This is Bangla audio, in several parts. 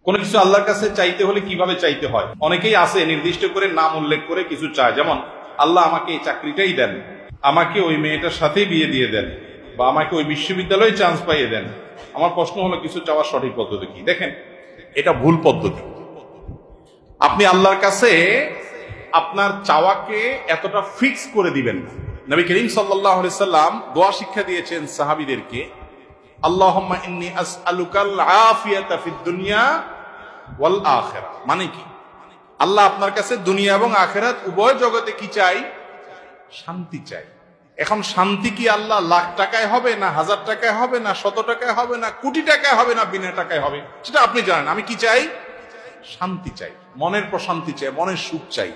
কোনো কিছু আল্লাহর কাছে চাইতে হলে কিভাবে চাইতে হয়? অনেকেই আছে নির্দিষ্ট করে নাম উল্লেখ করে কিছু চায়, যেমন আল্লাহ আমাকে এই চাকরিটাই দেন, আমাকে ওই মেয়েটার সাথেই বিয়ে দিয়ে দেন, বা আমাকে ওই বিশ্ববিদ্যালয়ে চান্স পাইয়ে দেন। আমার প্রশ্ন হলো, কিছু চাওয়ার সঠিক পদ্ধতি কি? দেখেন, এটা ভুল পদ্ধতি। আপনি আল্লাহর কাছে আপনার চাওয়াকে এতটা ফিক্স করে দিবেন না। নবী করিম সাল্লাল্লাহু আলাইহি সাল্লাম দোয়া শিক্ষা দিয়েছেন সাহাবীদেরকে, আল্লাহুম্মা ইন্নী আসআলুকাল আফিয়াতা ফিদ দুনিয়া ওয়াল আখিরা। মানে কি? আল্লাহ আপনার কাছে দুনিয়া এবং আখিরাত উভয় জগতে কি চাই? শান্তি চাই। এখন শান্তি কি আল্লাহ লাখ টাকায় হবে, না 1000 টাকায় হবে, না 100 টাকায় হবে, না কোটি টাকায় হবে, না বিনা টাকায় হবে? সেটা আপনি জানেন। আমি কি চাই? শান্তি চাই, মনের প্রশান্তি চাই, মনের সুখ চাই।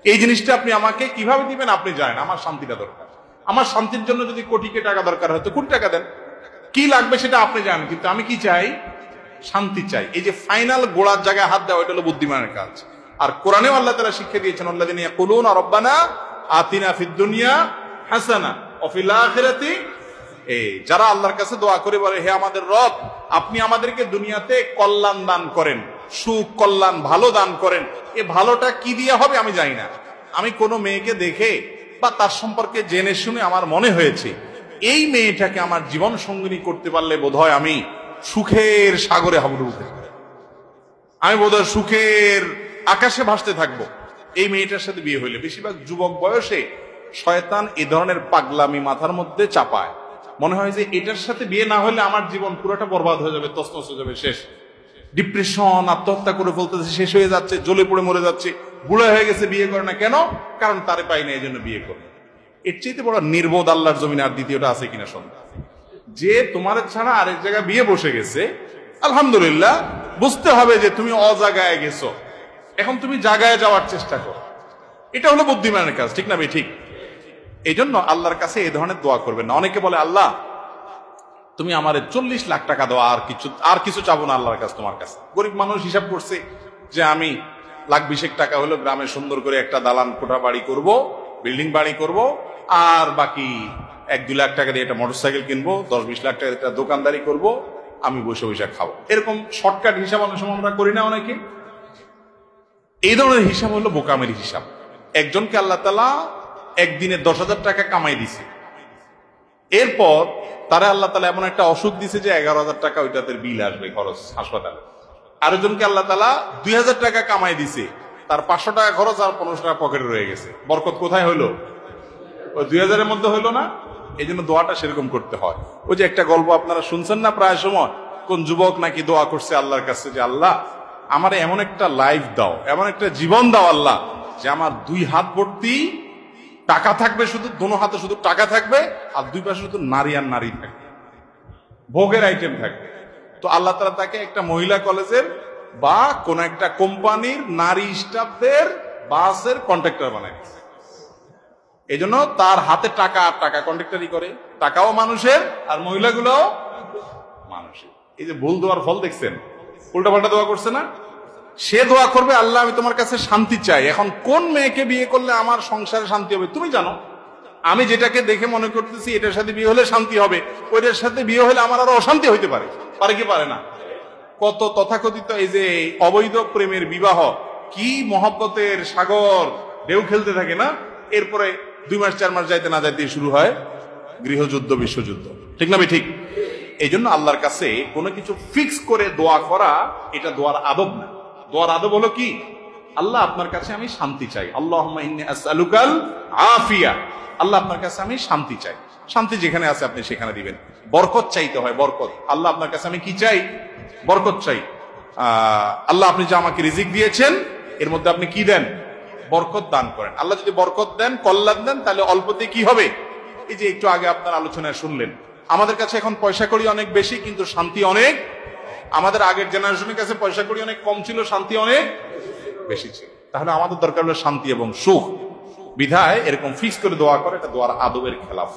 এই জিনিসটা আপনি আমাকে কিভাবে দিবেন আপনি জানেন। আমার শান্তিটা দরকার। আমার শান্তির জন্য যদি কোটি টাকা দরকার হয় তো কোটি টাকা দেন, কি লাগবে সেটা আপনি জানেন, কিন্তু আমি কি চাই? শান্তি চাই। এই যে ফাইনাল গোড়ার জায়গায় হাত দেওয়া, এটা হলো বুদ্ধিমানের কাজ। আর কোরআনেও আল্লাহ তাআলা শিক্ষা দিয়েছেন, আল্লাযীনা ইয়াকুলুনা রাব্বানা আতিনা ফিদ দুনিয়া হাসানা ওয়া ফিল আখিরাতি, যারা আল্লাহর কাছে দোয়া করে বলে, হে আমাদের রব, আপনি আমাদেরকে দুনিয়াতে কল্যাণ দান করেন, সুখ, কল্যাণ, ভালো দান করেন। এ ভালোটা কি দিয়ে হবে আমি জানি না। আমি কোনো মেয়েকে দেখে বা তার সম্পর্কে জেনে শুনে আমার মনে হয়েছে এই মেয়েটাকে আমার জীবন সঙ্গিনী করতে পারলে বোধহয় আমি সুখের সাগরে হাবুডুবু খেতে পারি, আমি বোধহয় সুখের আকাশে ভাসতে থাকবো এই মেয়েটার সাথে বিয়ে হইলে। বেশিরভাগ যুবক বয়সে শয়তান এ ধরনের পাগলামি মাথার মধ্যে চাপায়। মনে হয় যে এটার সাথে বিয়ে না হলে আমার জীবন পুরোটা বরবাদ হয়ে যাবে, তছনছ হয়ে যাবে, শেষ। ডিপ্রেশন, আত্মহত্যা করে ফেলতেছে, শেষ হয়ে যাচ্ছে, জ্বলে পড়ে মরে যাচ্ছে, বুড়া হয়ে গেছে, বিয়ে করে না কেন? কারণ তারে পাই না, এই জন্য বিয়ে করে। এর চাইতে বড় নির্বোধ আল্লাহর জমিনে আর দ্বিতীয়টা আছে কিনা সন্দেহ। যে তোমার ছাড়া আরেক জায়গায় বিয়ে বসে গেছে, আলহামদুলিল্লাহ, বুঝতে হবে যে তুমি অজাগায় গেছো, এখন তুমি জাগায় যাওয়ার চেষ্টা করো। এটা হলো বুদ্ধিমানের কাজ, ঠিক না ভাই? ঠিক। এই জন্য আল্লাহর কাছে এই ধরনের দোয়া করবেন না। অনেকে বলে, আল্লাহ তুমি আমার 40 লাখ টাকা দাও, আর কিছু চাবো না আল্লাহর কাছে তোমার কাছে। গরিব মানুষ হিসাব করছে যে আমি 1,20,000 টাকা হলো গ্রামে সুন্দর করে একটা দালান কোঠা বাড়ি করব, বিল্ডিং বাড়ি করব, আর বাকি 1-2 লাখ টাকা দিয়ে একটা মোটরসাইকেল কিনবো, 10-20 লাখ টাকা একটা দোকানদারি করব, আমি বসে বসে খাবো। এরকম শর্টকাট হিসাব অনেক সময় আমরা করি না অনেকে। এই ধরনের হিসাব হলো বোকামের হিসাব। একজনকে আল্লাহ তাআলা একদিনে 10,000 টাকা কামাই দিছে, এরপর তারা আল্লাহ তাআলা এমন একটা অসুখ দিছে যে 11,000 টাকা ওইটাতে বিল আসবে, খরচ হাসপাতালে। আরেকজনকে আল্লাহ তাআলা 2,000 টাকা কামাই দিছে, তার 500 টাকা খরচ আর 1500 টাকা পকেটে রয়ে গেছে। বরকত কোথায় হইলো? ওই 2,000-এর মধ্যে হইলো না? এই জন্য দোয়াটা সেরকম করতে হয়। ওই যে একটা গল্প আপনারা শুনছেন না প্রায় সময়, কোন যুবক নাকি দোয়া করছে আল্লাহর কাছে যে, আল্লাহ আমার এমন একটা লাইফ দাও, এমন একটা জীবন দাও আল্লাহ, যে আমার 2 হাত ভর্তি টাকা থাকবে, শুধু দোনো হাতে শুধু টাকা থাকবে, আর 2 পাশে শুধু নারী আর নারী থাকবে, ভোগের আইটেম থাকবে। তো আল্লাহ তাআলা তাকে একটা মহিলা কলেজের বা কোন একটা কোম্পানির নারী স্টাফদের বাসের কন্ট্রাক্টর বানায় দিয়েছে। এই জন্য তার হাতে টাকা আর টাকা, কন্ট্রাক্টরি করে, টাকাও মানুষের আর মহিলাগুলোও মানুষের। এই যে ভুল দোয়ার ফল দেখছেন, উল্টাপাল্টা দোয়া করছে না? সে দোয়া করবে, আল্লাহ আমি তোমার কাছে শান্তি চাই। এখন কোন মেয়েকে বিয়ে করলে আমার সংসারে শান্তি হবে তুমি জানো। আমি যেটাকে দেখে মনে করতেছি এটার সাথে বিয়ে হলে শান্তি হবে, ওইটার সাথে বিয়ে হলে আমার আরো অশান্তি হইতে পারে। পারে কি পারে না? কত তথাকথিত এই যে অবৈধ প্রেমের বিবাহ, কি মহব্বতের সাগর ঢেউ খেলতে থাকে না, এরপরে 2 মাস 4 মাস যাইতে না যাইতে শুরু হয় গৃহযুদ্ধ, বিশ্বযুদ্ধ, ঠিক না? ঠিক। এই জন্য আল্লাহর কাছে কোনো কিছু ফিক্স করে দোয়া করা, এটা দোয়ার আদব না। দোয়ার আদব হলো কি? আল্লাহ আপনার কাছে আমি শান্তি চাই, আল্লাহুম্মা ইন্নী আসআলুকাল আফিয়া, আল্লাহ আপনার কাছে আমি শান্তি চাই। শান্তি যেখানে আছে আপনি সেখানে দিবেন। বরকত চাইতে হয়, বরকত। আল্লাহ আপনার কাছে আমি কি চাই? বরকত চাই। আল্লাহ আপনি যে আমাকে রিজিক দিয়েছেন এর মধ্যে আপনি কি দেন? বরকত দান করেন। আল্লাহ যদি বরকত দেন, কল্যাণ দেন, তাহলে অল্পতে কি হবে? এই যে একটু আগে আপনার আলোচনায় শুনলেন, আমাদের কাছে এখন পয়সা কড়ি অনেক বেশি, কিন্তু শান্তি অনেক। আমাদের আগের জেনারেশনের কাছে পয়সা কড়ি অনেক কম ছিল, শান্তি অনেক বেশি ছিল। তাহলে আমাদের দরকার হলো শান্তি এবং সুখ। বিধায় এরকম ফিক্স করে দোয়া করে, এটা দোয়ার আদবের খেলাফ।